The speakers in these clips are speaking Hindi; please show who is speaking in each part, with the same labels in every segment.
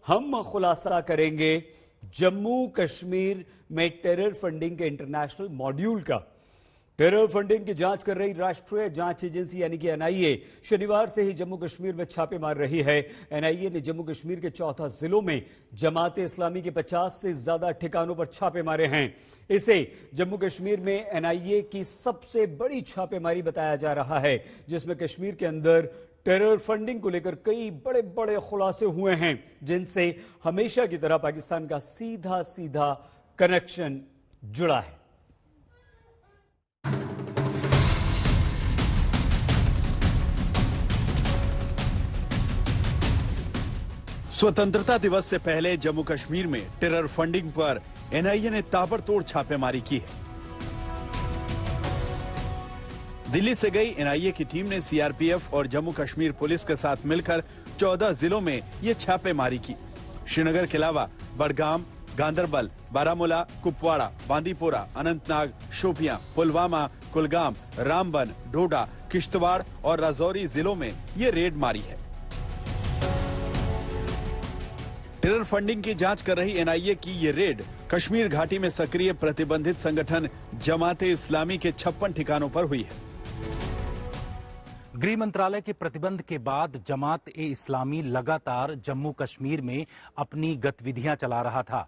Speaker 1: हम खुलासा करेंगे जम्मू कश्मीर में टेरर फंडिंग के इंटरनेशनल मॉड्यूल का। टेरर फंडिंग की जांच कर रही राष्ट्रीय जांच एजेंसी यानी कि एनआईए शनिवार से ही जम्मू कश्मीर में छापे मार रही है। एनआईए ने जम्मू कश्मीर के 14 जिलों में जमात इस्लामी के 50 से ज्यादा ठिकानों पर छापे मारे हैं। इसे जम्मू कश्मीर में एनआईए की सबसे बड़ी छापेमारी बताया जा रहा है, जिसमें कश्मीर के अंदर टेरर फंडिंग को लेकर कई बड़े बड़े खुलासे हुए हैं, जिनसे हमेशा की तरह पाकिस्तान का सीधा सीधा कनेक्शन जुड़ा है।
Speaker 2: स्वतंत्रता दिवस से पहले जम्मू कश्मीर में टेरर फंडिंग पर एनआईए ने ताबड़तोड़ छापेमारी की है। दिल्ली से गई एनआईए की टीम ने सीआरपीएफ और जम्मू कश्मीर पुलिस के साथ मिलकर 14 जिलों में ये छापेमारी की। श्रीनगर के अलावा बडगाम, गांदरबल, बारामूला, कुपवाड़ा, बांदीपोरा, अनंतनाग, शोपियां, पुलवामा, कुलगाम, रामबन, डोडा, किश्तवाड़ और राजौरी जिलों में ये रेड मारी है। टेरर फंडिंग की जांच कर रही एनआईए की ये रेड कश्मीर घाटी में सक्रिय प्रतिबंधित संगठन जमाते इस्लामी के 56 ठिकानों पर हुई है।
Speaker 3: गृह मंत्रालय के प्रतिबंध के बाद जमात ए इस्लामी लगातार जम्मू कश्मीर में अपनी गतिविधियां चला रहा था।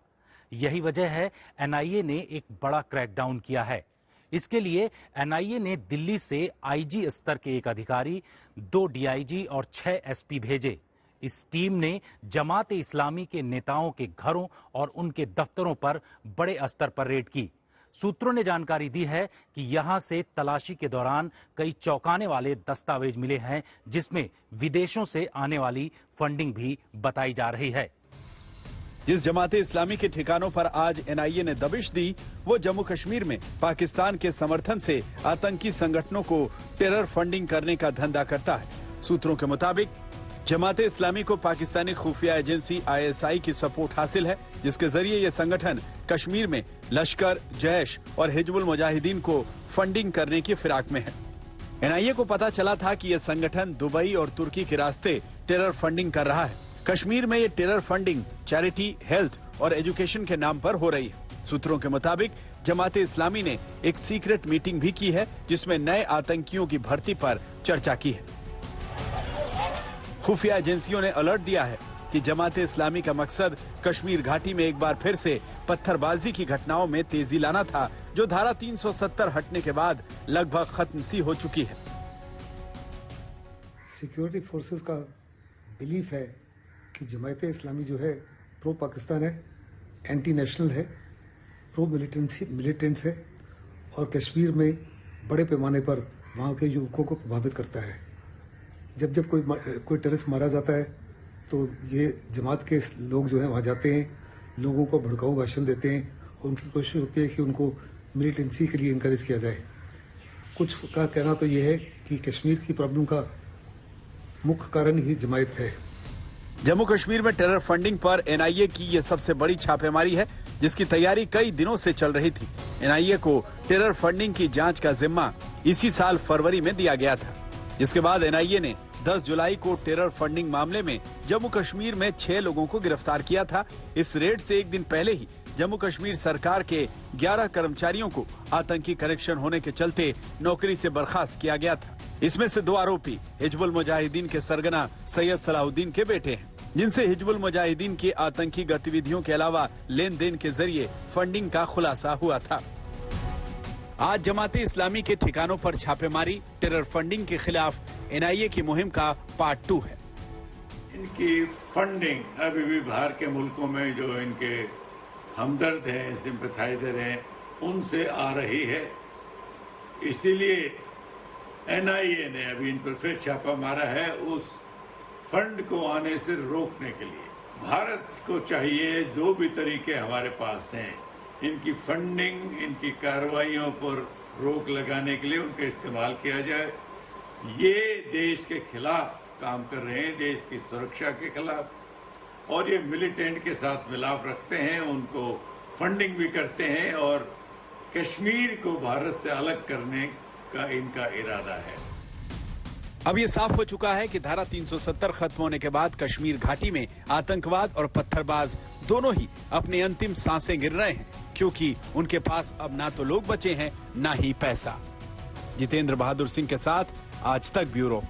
Speaker 3: यही वजह है एनआईए ने एक बड़ा क्रैकडाउन किया है। इसके लिए एनआईए ने दिल्ली से आईजी स्तर के एक अधिकारी, 2 डीआईजी और 6 एसपी भेजे। इस टीम ने जमात इस्लामी के नेताओं के घरों और उनके दफ्तरों पर बड़े स्तर पर रेड की। सूत्रों ने जानकारी दी है कि यहां से तलाशी के दौरान कई चौंकाने वाले दस्तावेज मिले हैं, जिसमें विदेशों से आने वाली फंडिंग भी बताई जा रही है।
Speaker 2: जिस जमाते इस्लामी के ठिकानों पर आज एनआईए ने दबिश दी, वो जम्मू कश्मीर में पाकिस्तान के समर्थन से आतंकी संगठनों को टेरर फंडिंग करने का धंधा करता है। सूत्रों के मुताबिक जमाते इस्लामी को पाकिस्तानी खुफिया एजेंसी आईएसआई की सपोर्ट हासिल है, जिसके जरिए ये संगठन कश्मीर में लश्कर, जैश और हिजबुल मुजाहिदीन को फंडिंग करने की फिराक में है। एनआईए को पता चला था कि यह संगठन दुबई और तुर्की के रास्ते टेरर फंडिंग कर रहा है। कश्मीर में ये टेरर फंडिंग चैरिटी, हेल्थ और एजुकेशन के नाम पर हो रही है। सूत्रों के मुताबिक जमाते इस्लामी ने एक सीक्रेट मीटिंग भी की है, जिसमें नए आतंकियों की भर्ती पर चर्चा की है। खुफिया एजेंसियों ने अलर्ट दिया है कि जमाते इस्लामी का मकसद कश्मीर घाटी में एक बार फिर से पत्थरबाजी की घटनाओं में तेजी लाना था, जो धारा 370 हटने के बाद लगभग खत्म सी हो चुकी है।
Speaker 4: सिक्योरिटी फोर्सेस का बिलीफ है कि जमाते इस्लामी जो है प्रो पाकिस्तान है, एंटी नेशनल है, प्रो मिलिटेंट्स है और कश्मीर में बड़े पैमाने पर वहाँ के युवकों को प्रभावित करता है। जब कोई टेररिस्ट मारा जाता है तो ये जमात के लोग जो हैं वहाँ जाते हैं, लोगों को भड़काऊ भाषण देते हैं और उनकी कोशिश होती है कि उनको मिलिटेंसी के लिए इनकरेज किया जाए। कुछ का कहना तो ये है कि कश्मीर की प्रॉब्लम का मुख्य कारण ही जमात है।
Speaker 2: जम्मू कश्मीर में टेरर फंडिंग पर एनआईए की ये सबसे बड़ी छापेमारी है, जिसकी तैयारी कई दिनों से चल रही थी। एनआईए को टेरर फंडिंग की जांच का जिम्मा इसी साल फरवरी में दिया गया था, जिसके बाद एनआईए ने 10 जुलाई को टेरर फंडिंग मामले में जम्मू कश्मीर में 6 लोगों को गिरफ्तार किया था। इस रेड से एक दिन पहले ही जम्मू कश्मीर सरकार के 11 कर्मचारियों को आतंकी कनेक्शन होने के चलते नौकरी से बर्खास्त किया गया था। इसमें से 2 आरोपी हिजबुल मुजाहिदीन के सरगना सैयद सलाहुद्दीन के बेटे हैं, जिनसे हिजबुल मुजाहिदीन की आतंकी गतिविधियों के अलावा लेन देन के जरिए फंडिंग का खुलासा हुआ था। आज जमाते इस्लामी के ठिकानों पर छापेमारी टेरर फंडिंग के खिलाफ एनआईए की मुहिम का पार्ट 2 है।
Speaker 5: इनकी फंडिंग अभी भी बाहर के मुल्कों में जो इनके हमदर्द हैं, सिंपथाइजर हैं, उनसे आ रही है। इसीलिए एनआईए ने अभी इन पर फिर छापा मारा है, उस फंड को आने से रोकने के लिए। भारत को चाहिए जो भी तरीके हमारे पास हैं, इनकी फंडिंग, इनकी कार्रवाइयों पर रोक लगाने के लिए उनका इस्तेमाल किया जाए। ये देश के खिलाफ काम कर रहे हैं, देश की सुरक्षा के खिलाफ, और ये मिलिटेंट के साथ मिलाप रखते हैं, उनको फंडिंग भी करते हैं और कश्मीर को भारत से अलग करने का इनका इरादा है।
Speaker 2: अब ये साफ हो चुका है कि धारा 370 खत्म होने के बाद कश्मीर घाटी में आतंकवाद और पत्थरबाज दोनों ही अपनी अंतिम सांसें गिर रहे हैं, क्योंकि उनके पास अब ना तो लोग बचे हैं ना ही पैसा। जितेंद्र बहादुर सिंह के साथ आज तक ब्यूरो।